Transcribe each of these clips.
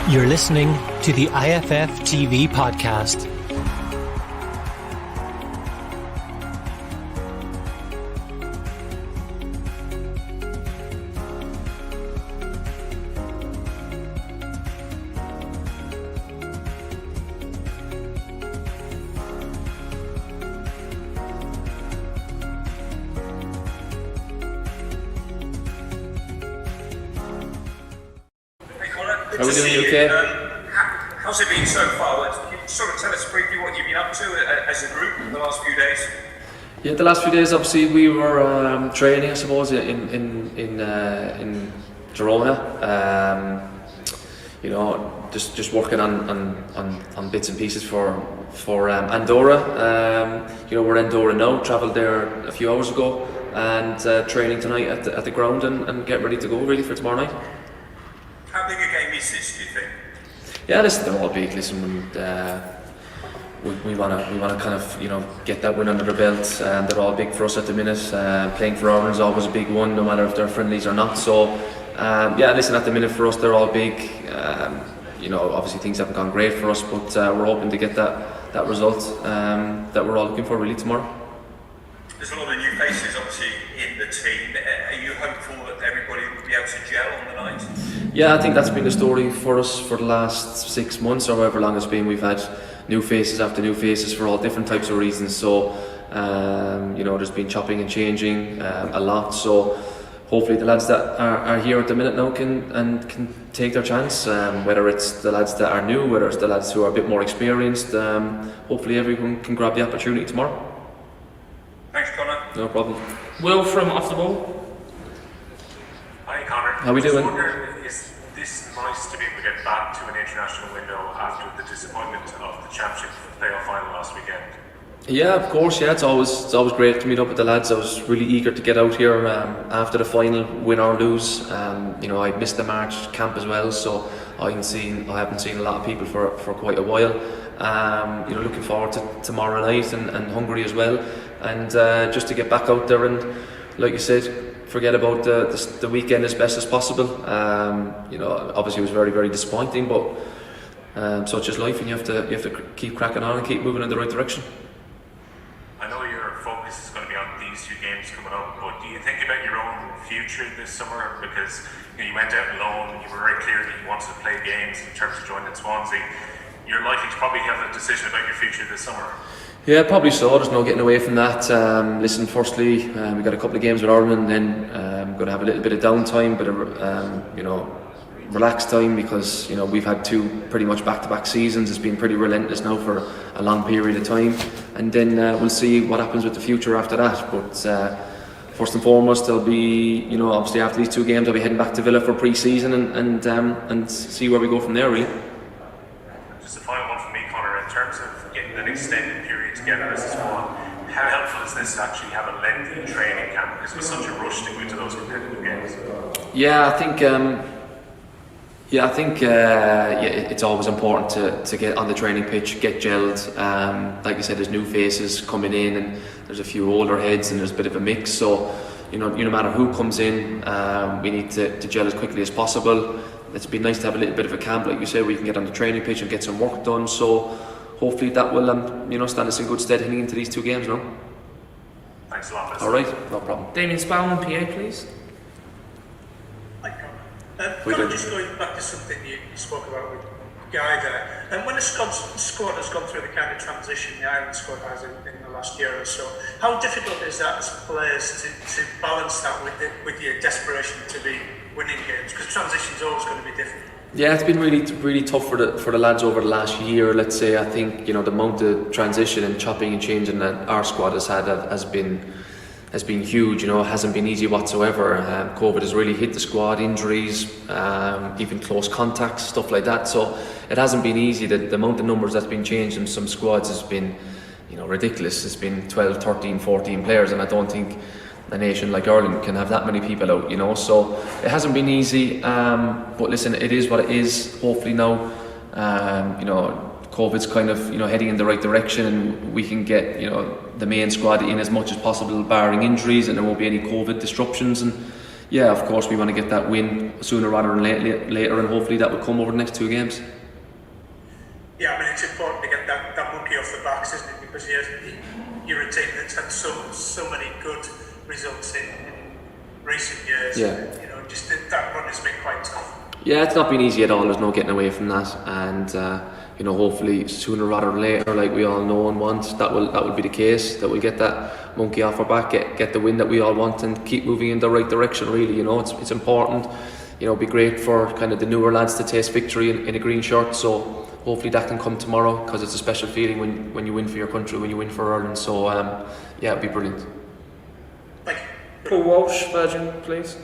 You're listening to the IFF TV podcast. How are we doing, UK? How's it been so far? Can you sort of tell us briefly what you've been up to as a group in the last few days? Yeah, the last few days, obviously, we were training, I suppose, in Girona. Just working on bits and pieces for Andorra. We're in Andorra now. Travelled there a few hours ago, and training tonight at the ground and get ready to go really for tomorrow night. How big a game is this, do you think? Yeah, listen, they're all big. Listen, we want to kind of get that win under the belt. They're all big for us at the minute. Playing for Ireland is always a big one, no matter if they're friendlies or not. So, listen, at the minute for us, they're all big. Obviously things haven't gone great for us, but we're hoping to get that result that we're all looking for really tomorrow. There's a lot of new faces, obviously, in the team. Are you hopeful that everybody will be able to gel on the night? Yeah, I think that's been the story for us for the last 6 months or however long it's been. We've had new faces after new faces for all different types of reasons. So, there's been chopping and changing a lot. So, hopefully the lads that are here at the minute now can take their chance. Whether it's the lads that are new, whether it's the lads who are a bit more experienced. Hopefully everyone can grab the opportunity tomorrow. Thanks, Conor. No problem. Will from Off the Ball. Hi, Conor. How we doing? I was wondering, is this nice to be able to get back to an international window after the disappointment of the Championship playoff final last weekend? Yeah, of course. Yeah, it's always great to meet up with the lads. I was really eager to get out here after the final, win or lose. I missed the March camp as well, so I haven't seen a lot of people for quite a while. Looking forward to tomorrow night and Hungary as well, and just to get back out there and, like you said, forget about the weekend as best as possible. Obviously it was very, very disappointing, but such is life, and you have to keep cracking on and keep moving in the right direction. I know your focus is going to be on these two games coming up, but do you think about your own future this summer? Because you went out alone, you were very clear that you wanted to play games in terms of joining Swansea. You're likely to probably have a decision about your future this summer. Yeah, probably so. There's no getting away from that. Firstly, we got a couple of games with Ireland, and then going to have a little bit of downtime, bit of relaxed time, because we've had two pretty much back-to-back seasons. It's been pretty relentless now for a long period of time, and then we'll see what happens with the future after that. But first and foremost, there'll be obviously after these two games, I'll be heading back to Villa for pre-season and see where we go from there, really. Just a final one from me, Conor. In terms of getting an extended period together as a squad, how helpful is this to actually have a lengthy training camp? Because it was such a rush to go into those competitive games. Yeah, I think it's always important to get on the training pitch, get gelled. Like you said, there's new faces coming in, and there's a few older heads, and there's a bit of a mix. So, no matter who comes in, we need to gel as quickly as possible. It's been nice to have a little bit of a camp, like you said, where you can get on the training pitch and get some work done. So, hopefully that will stand us in good stead heading into these two games now. Thanks a lot. All right, no problem. Damien Spellman, PA, please. Conor, just going back to something you spoke about with Guy there, and when the squad has gone through the kind of transition the Ireland squad has in the last year or so, how difficult is that as players to balance that with your desperation to be winning games? Because transition's always going to be different. Yeah, it's been really, really tough for the lads over the last year. Let's say, I think the amount of transition and chopping and changing that our squad has had has been huge. It hasn't been easy whatsoever. COVID has really hit the squad, injuries, even close contacts, stuff like that. So it hasn't been easy. The amount of numbers that's been changed in some squads has been ridiculous. It's been 12, 13, 14 players, and I don't think a nation like Ireland can have that many people out, so it hasn't been easy, but listen, it is what it is. Hopefully now, COVID's kind of heading in the right direction, and we can get the main squad in as much as possible, barring injuries, and there won't be any COVID disruptions, and Yeah, of course we want to get that win sooner rather than later, and hopefully that will come over the next 2 games. Yeah, I mean it's important to get that monkey off the backs, isn't it? Because you're a team that's had so many good results in recent years. Yeah. You know, just that run has been quite tough. Yeah, it's not been easy at all. There's no getting away from that, and you know, hopefully sooner rather than later, like we all know and want, that will be the case. That we'll get that monkey off our back, get the win that we all want, and keep moving in the right direction. Really, you know, it's important. You know, it'd be great for kind of the newer lads to taste victory in a green shirt. So hopefully that can come tomorrow, because it's a special feeling when you win for your country, when you win for Ireland. So yeah, it'd be brilliant. Thank you. Paul Walsh, Virgin, please.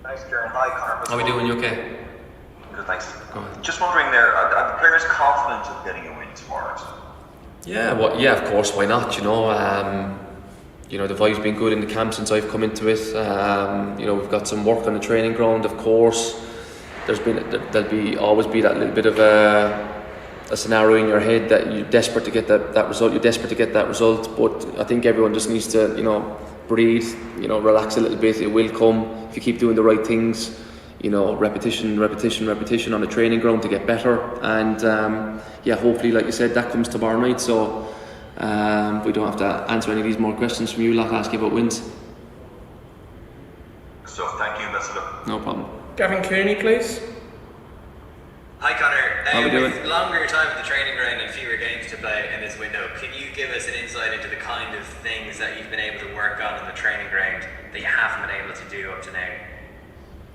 Thanks, Kieran. Hi, Conor. How are we doing? You okay? Good, thanks. Go ahead. Just wondering there, are the players confident of getting a win tomorrow? Yeah, well, yeah, of course. Why not? You know, the vibe's been good in the camp since I've come into it. You know, we've got some work on the training ground. Of course, there'll always be that little bit of a scenario in your head that you're desperate to get that result. You're desperate to get that result, but I think everyone just needs to, you know, breathe. You know, relax a little bit. It will come if you keep doing the right things. You know, repetition on the training ground to get better. And yeah, hopefully, like you said, that comes tomorrow night. So we don't have to answer any of these more questions from you. Like ask you about wins. So thank you. Best of luck. No problem. Gavin Cooney, please. Hi Conor, How we doing? with longer time in the training ground and fewer games to play in this window, can you give us an insight into the kind of things that you've been able to work on in the training ground that you haven't been able to do up to now?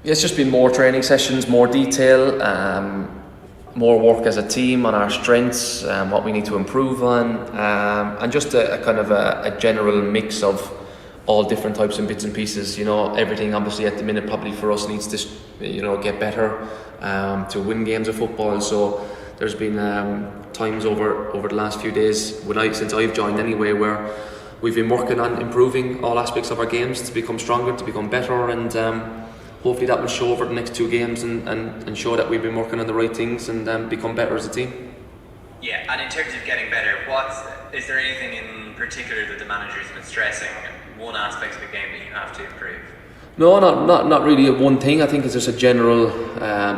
Yeah, it's just been more training sessions, more detail, more work as a team on our strengths, what we need to improve on, and just a kind of a general mix of all different types and bits and pieces. You know, everything obviously at the minute probably for us needs to, you know, get better to win games of football. So there's been times over the last few days since I've joined anyway, where we've been working on improving all aspects of our games to become stronger, to become better, and hopefully that will show over the next 2 games and show that we've been working on the right things and become better as a team. Yeah, and in terms of getting better, is there anything in particular that the manager's been stressing, one aspect of the game that you have to improve? No, not really one thing. I think it's just a general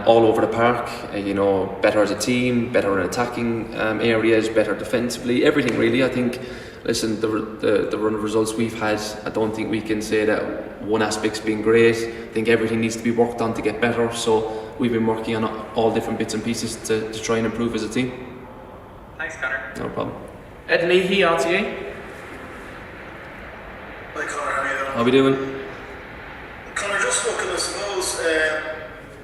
all over the park. You know, better as a team, better in attacking areas, better defensively, everything really. I think, listen, the run of results we've had, I don't think we can say that one aspect's been great. I think everything needs to be worked on to get better. So we've been working on all different bits and pieces to try and improve as a team. Thanks, Conor. No problem. Ed Leahy, RTA. Hi Conor, how are you doing? How we doing? Conor, just looking, I suppose,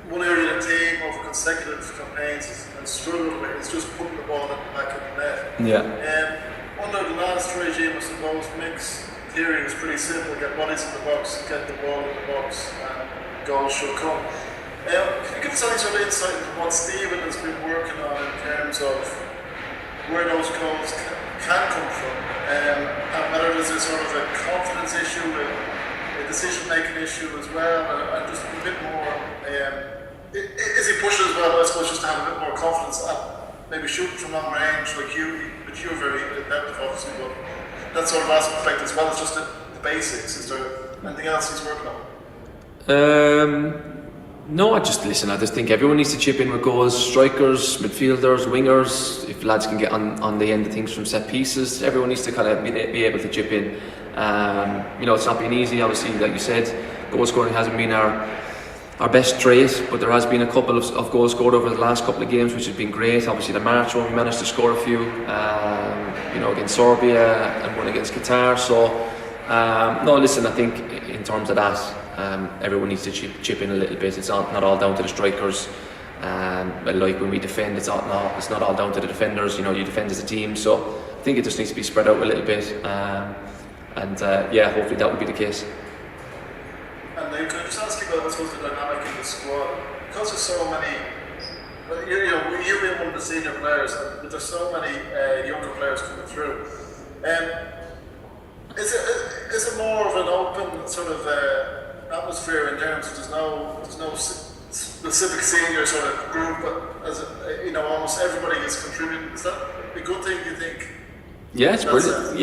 one area of the team over consecutive campaigns has struggled with is just putting the ball in the back of the net. Yeah. Under the last regime, I suppose, Mick's theory was pretty simple: get bodies in the box, get the ball in the box, and goals should come. Can you give us any sort of insight into what Stephen has been working on in terms of where those goals can come from, and whether there's a sort of a confidence issue, a decision-making issue as well, and just a bit more, is he pushing as well, I suppose, just to have a bit more confidence at maybe shooting from long range, like you're very adept obviously, but that sort of aspect as well as just the basics. Is there anything else he's working on? No, I just think everyone needs to chip in with goals. Strikers, midfielders, wingers. If lads can get on the end of things from set pieces, everyone needs to kind of be able to chip in. You know, it's not been easy. Obviously, like you said, goal scoring hasn't been our best trait, but there has been a couple of goals scored over the last couple of games, which has been great. Obviously, the March one, we managed to score a few. You know, against Serbia and one against Qatar. So, no, listen, I think in terms of that, everyone needs to chip in a little bit. It's not all down to the strikers. Like when we defend, it's not all down to the defenders. You know, you defend as a team. So I think it just needs to be spread out a little bit. Yeah, hopefully that will be the case. And can I just ask you about, I suppose, the dynamic in the squad? Because there's so many, you being one of the senior players, but there's so many younger players coming through. Is it more of an open sort of atmosphere in terms of there's no specific senior sort of group, but as almost everybody is contributing? Is that a good thing, you think? Yeah, it's brilliant.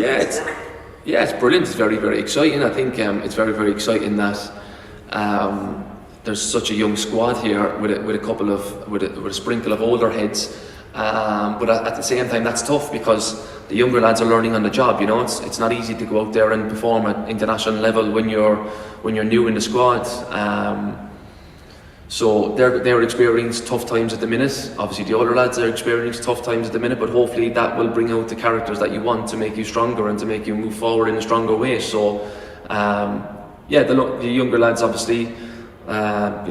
Yeah, it's brilliant. It's very, very exciting. I think it's very, very exciting that there's such a young squad here with a sprinkle of older heads. But at the same time, that's tough because the younger lads are learning on the job. You know, it's not easy to go out there and perform at international level when you're new in the squad. So they're experiencing tough times at the minute. Obviously, the older lads are experiencing tough times at the minute, but hopefully that will bring out the characters that you want to make you stronger and to make you move forward in a stronger way. So, the younger lads, obviously, they're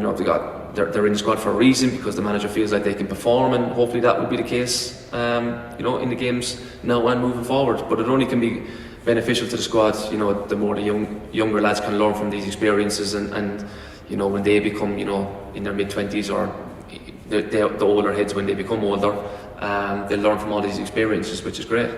in the squad for a reason because the manager feels like they can perform, and hopefully that will be the case, in the games now and moving forward. But it only can be beneficial to the squad, the more the younger lads can learn from these experiences and when they become, in their mid-20s or the older heads when they become older, they'll learn from all these experiences, which is great.